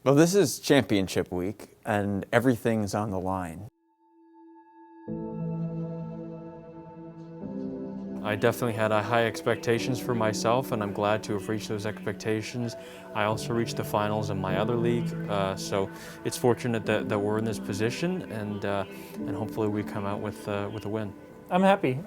Well, this is championship week, and everything's on the line. I definitely had high expectations for myself, and I'm glad to have reached those expectations. I also reached the finals in my other league, so it's fortunate that we're in this position, and hopefully we come out with a win. I'm happy.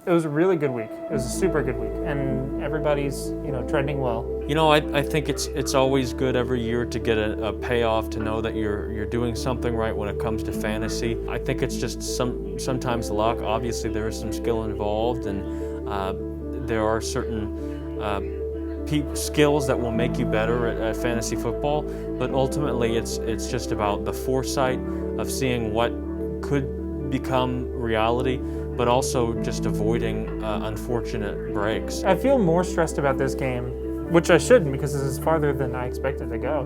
It was a really good week. It was a super good week, and everybody's trending well. I think it's always good every year to get a payoff, to know that you're doing something right when it comes to fantasy. I think it's just sometimes luck. Obviously, there is some skill involved, and there are certain skills that will make you better at fantasy football. But ultimately, it's just about the foresight of seeing what could become reality, but also just avoiding unfortunate breaks. I feel more stressed about this game, which I shouldn't because this is farther than I expected to go,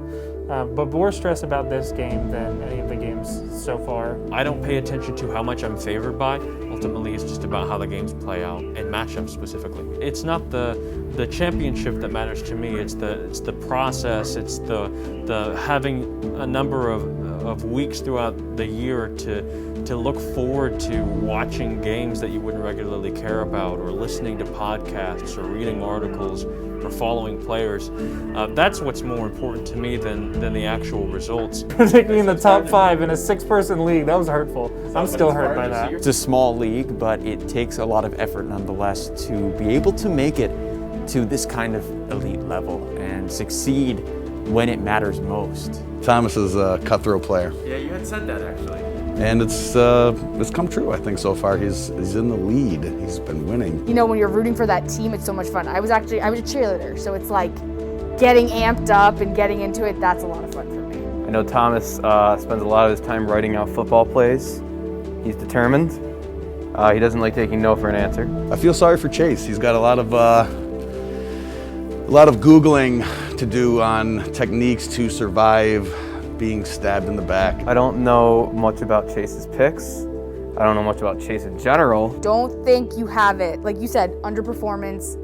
but more stressed about this game than any of the games so far. I don't pay attention to how much I'm favored by. Ultimately, it's just about how the games play out, and matchups specifically. It's not the championship that matters to me, it's the process, it's the having a number of weeks throughout the year to look forward to watching games that you wouldn't regularly care about, or listening to podcasts, or reading articles, or following players. That's what's more important to me than the actual results. Particularly in the top 5 in a 6-person league, that was hurtful. I'm still hurt by that. It's a small league, but it takes a lot of effort nonetheless to be able to make it to this kind of elite level and succeed when it matters most. Thomas is a cutthroat player. Yeah, you had said that actually. And it's come true, I think, so far. He's in the lead. He's been winning. When you're rooting for that team, it's so much fun. I was a cheerleader, so it's like getting amped up and getting into it, that's a lot of fun for me. I know Thomas spends a lot of his time writing out football plays. He's determined. He doesn't like taking no for an answer. I feel sorry for Chase. He's got a lot of Googling to do on techniques to survive being stabbed in the back. I don't know much about Chase's picks. I don't know much about Chase in general. Don't think you have it. Like you said, underperformance,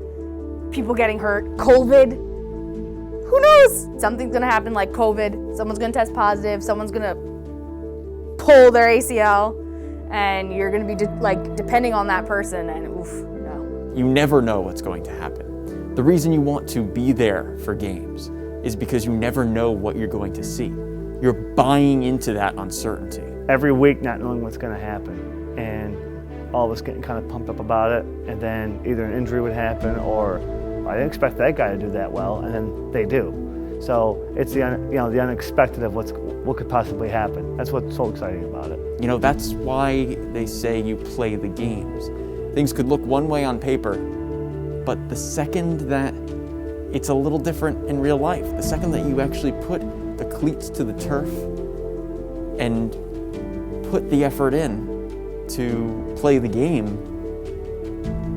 people getting hurt, COVID. Who knows? Something's gonna happen like COVID. Someone's gonna test positive. Someone's gonna pull their ACL, and you're gonna be depending on that person. And oof, no. You never know what's going to happen. The reason you want to be there for games is because you never know what you're going to see. You're buying into that uncertainty. Every week not knowing what's going to happen, and all of us getting kind of pumped up about it, and then either an injury would happen, or I didn't expect that guy to do that well, and then they do. So it's the unexpected of what could possibly happen. That's what's so exciting about it. That's why they say you play the games. Things could look one way on paper, but the second that it's a little different in real life, the second that you actually put the cleats to the turf and put the effort in to play the game,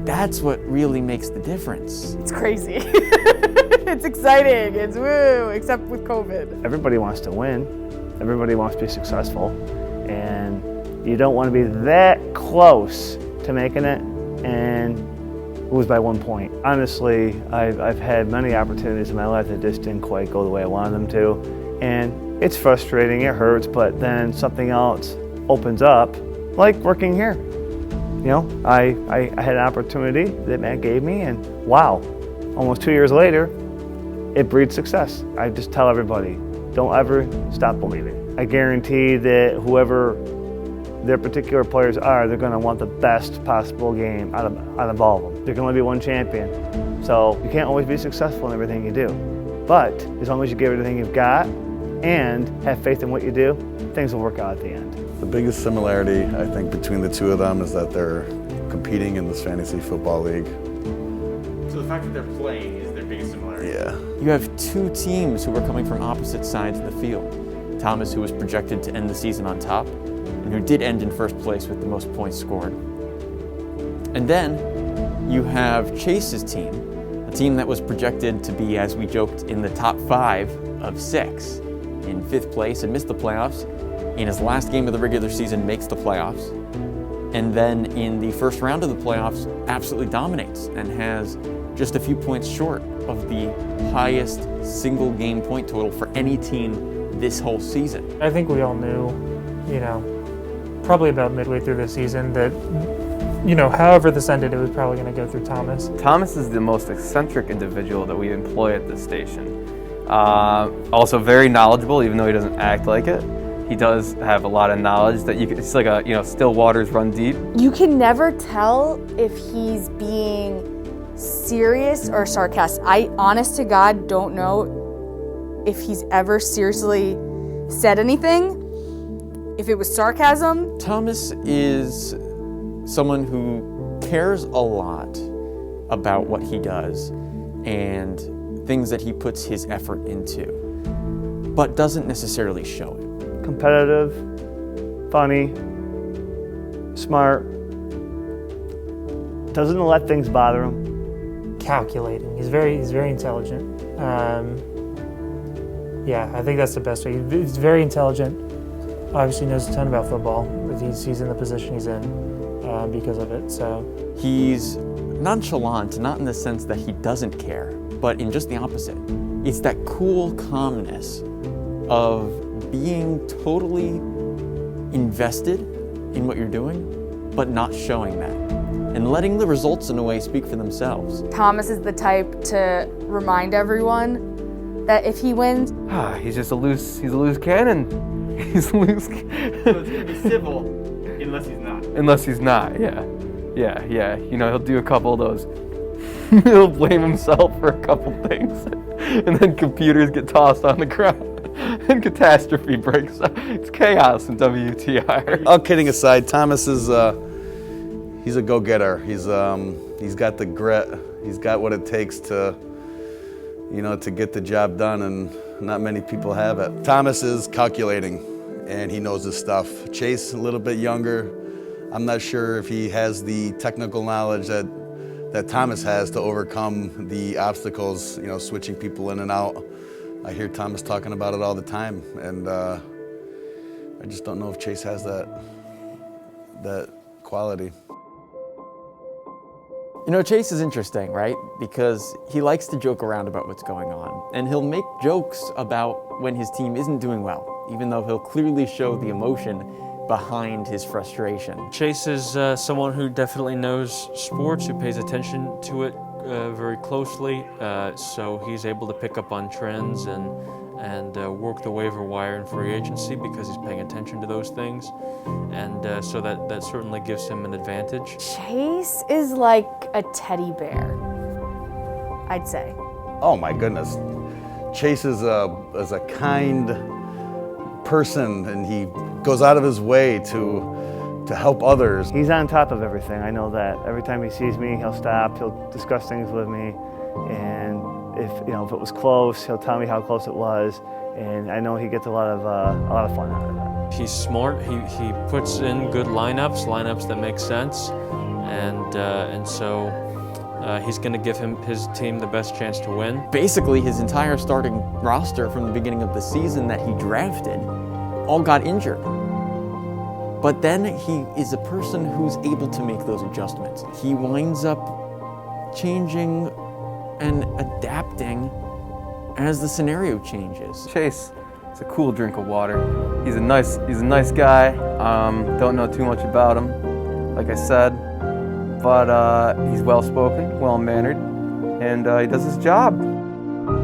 that's what really makes the difference. It's crazy. It's exciting. It's woo, except with COVID. Everybody wants to win. Everybody wants to be successful. And you don't want to be that close to making it and lose by 1 point. Honestly, I've had many opportunities in my life that just didn't quite go the way I wanted them to. And it's frustrating, it hurts, but then something else opens up, like working here. I had an opportunity that Matt gave me, and wow, almost 2 years later, it breeds success. I just tell everybody, don't ever stop believing. I guarantee that whoever their particular players are, they're going to want the best possible game out of all of them. There can only be one champion, so you can't always be successful in everything you do. But as long as you give everything you've got and have faith in what you do, things will work out at the end. The biggest similarity, I think, between the two of them is that they're competing in this fantasy football league. So the fact that they're playing is their biggest similarity. Yeah. You have two teams who are coming from opposite sides of the field. Thomas, who was projected to end the season on top, and who did end in first place with the most points scored. And then you have Chase's team, a team that was projected to be, as we joked, in the top 5 of 6, in 5th place and missed the playoffs. In his last game of the regular season, makes the playoffs. And then in the first round of the playoffs, absolutely dominates and has just a few points short of the highest single game point total for any team this whole season. I think we all knew, probably about midway through the season that, however this ended, it was probably going to go through Thomas. Thomas is the most eccentric individual that we employ at this station. Also very knowledgeable, even though he doesn't act like it. He does have a lot of knowledge that it's like a, still waters run deep. You can never tell if he's being serious or sarcastic. I, honest to God, don't know if he's ever seriously said anything. If it was sarcasm. Thomas is someone who cares a lot about what he does and things that he puts his effort into, but doesn't necessarily show it. Competitive, funny, smart, doesn't let things bother him. Calculating. He's very intelligent. I think that's the best way. He's very intelligent. Obviously knows a ton about football. He's in the position he's in because of it. So he's nonchalant, not in the sense that he doesn't care, but in just the opposite. It's that cool calmness of being totally invested in what you're doing, but not showing that, and letting the results in a way speak for themselves. Thomas is the type to remind everyone that if he wins, he's just a loose cannon. He's loose. So it's gonna be civil, unless he's not. Unless he's not, yeah. He'll do a couple of those. He'll blame himself for a couple things, and then computers get tossed on the ground. And catastrophe breaks out. It's chaos in WTR. All kidding aside, Thomas is he's a go-getter. He's got the grit. He's got what it takes to get the job done, and not many people have it. Thomas is calculating, and he knows his stuff. Chase, a little bit younger. I'm not sure if he has the technical knowledge that Thomas has to overcome the obstacles, switching people in and out. I hear Thomas talking about it all the time, and I just don't know if Chase has that quality. Chase is interesting, right? Because he likes to joke around about what's going on, and he'll make jokes about when his team isn't doing well, even though he'll clearly show the emotion behind his frustration. Chase is someone who definitely knows sports, who pays attention to it very closely, so he's able to pick up on trends and work the waiver wire in free agency because he's paying attention to those things, and so that certainly gives him an advantage. Chase is like a teddy bear, I'd say. Oh my goodness, Chase is a kind person, and he goes out of his way to help others. He's on top of everything, I know that. Every time he sees me, he'll stop, he'll discuss things with me, and if it was close, he'll tell me how close it was, and I know he gets a lot of fun out of that. He's smart. He puts in good lineups that make sense, and so he's going to give his team the best chance to win. Basically, his entire starting roster from the beginning of the season that he drafted all got injured. But then he is a person who's able to make those adjustments. He winds up changing and adapting as the scenario changes. Chase is a cool drink of water. He's a nice guy. Don't know too much about him, like I said, but he's well-spoken, well-mannered, and he does his job.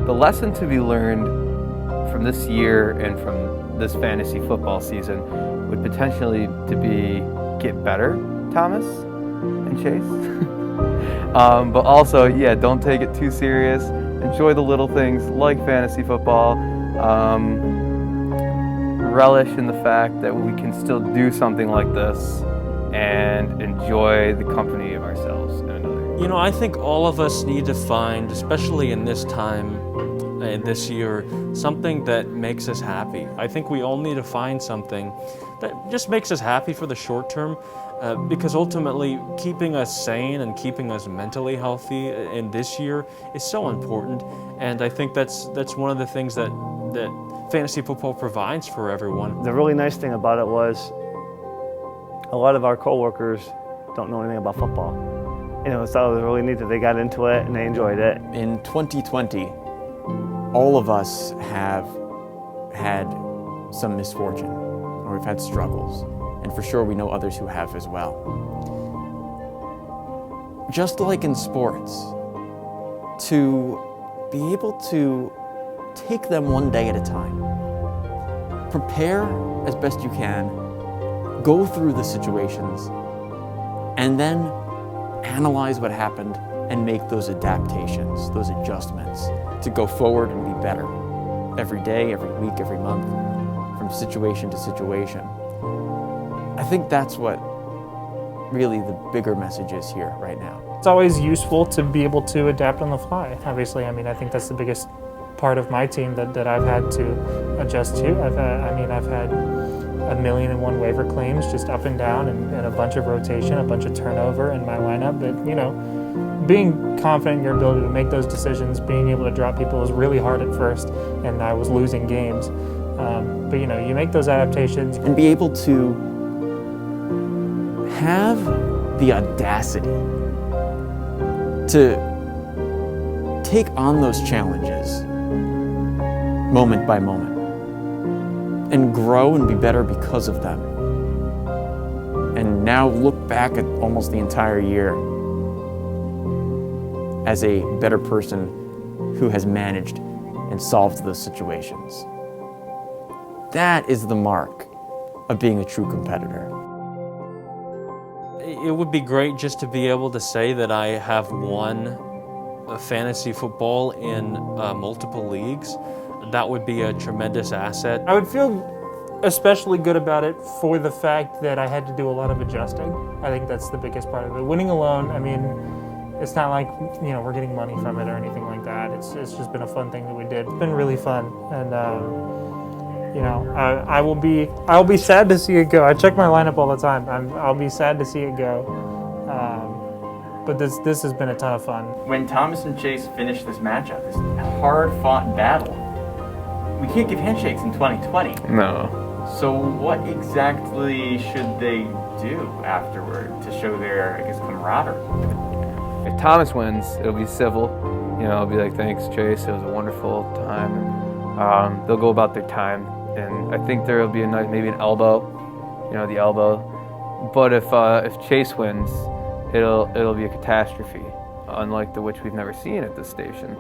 The lesson to be learned from this year and from this fantasy football season would potentially to be get better, Thomas and Chase. But also, don't take it too serious. Enjoy the little things like fantasy football. Relish in the fact that we can still do something like this and enjoy the company of ourselves and another. I think all of us need to find, especially in this time, this year, something that makes us happy. I think we all need to find something that just makes us happy for the short term, because ultimately keeping us sane and keeping us mentally healthy in this year is so important. And I think that's one of the things that fantasy football provides for everyone. The really nice thing about it was a lot of our coworkers don't know anything about football. So it was really neat that they got into it and they enjoyed it. In 2020, all of us have had some misfortune, or we've had struggles, and for sure we know others who have as well. Just like in sports, to be able to take them one day at a time, prepare as best you can, go through the situations, and then analyze what happened and make those adaptations, those adjustments to go forward and be better every day, every week, every month, from situation to situation. I think that's what really the bigger message is here right now. It's always useful to be able to adapt on the fly. Obviously, I think that's the biggest part of my team that I've had to adjust to. I've had 1,000,001 waiver claims just up and down, and a bunch of rotation, a bunch of turnover in my lineup. But being confident in your ability to make those decisions, being able to drop people was really hard at first, and I was losing games. But you make those adaptations and be able to have the audacity to take on those challenges moment by moment and grow and be better because of them. And now look back at almost the entire year as a better person who has managed and solved those situations. That is the mark of being a true competitor. It would be great just to be able to say that I have won fantasy football in multiple leagues. That would be a tremendous asset. I would feel especially good about it for the fact that I had to do a lot of adjusting. I think that's the biggest part of it. Winning alone, it's not like we're getting money from it or anything like that. It's just been a fun thing that we did. It's been really fun, and I will be sad to see it go. I check my lineup all the time. I'll be sad to see it go. But this has been a ton of fun. When Thomas and Chase finish this matchup, this hard-fought battle, we can't give handshakes in 2020. No. So what exactly should they do afterward to show their, camaraderie? If Thomas wins, it'll be civil. It'll be like, thanks, Chase. It was a wonderful time. They'll go about their time, and I think there will be maybe an elbow. The elbow. But if Chase wins, it'll be a catastrophe, unlike the which we've never seen at this station.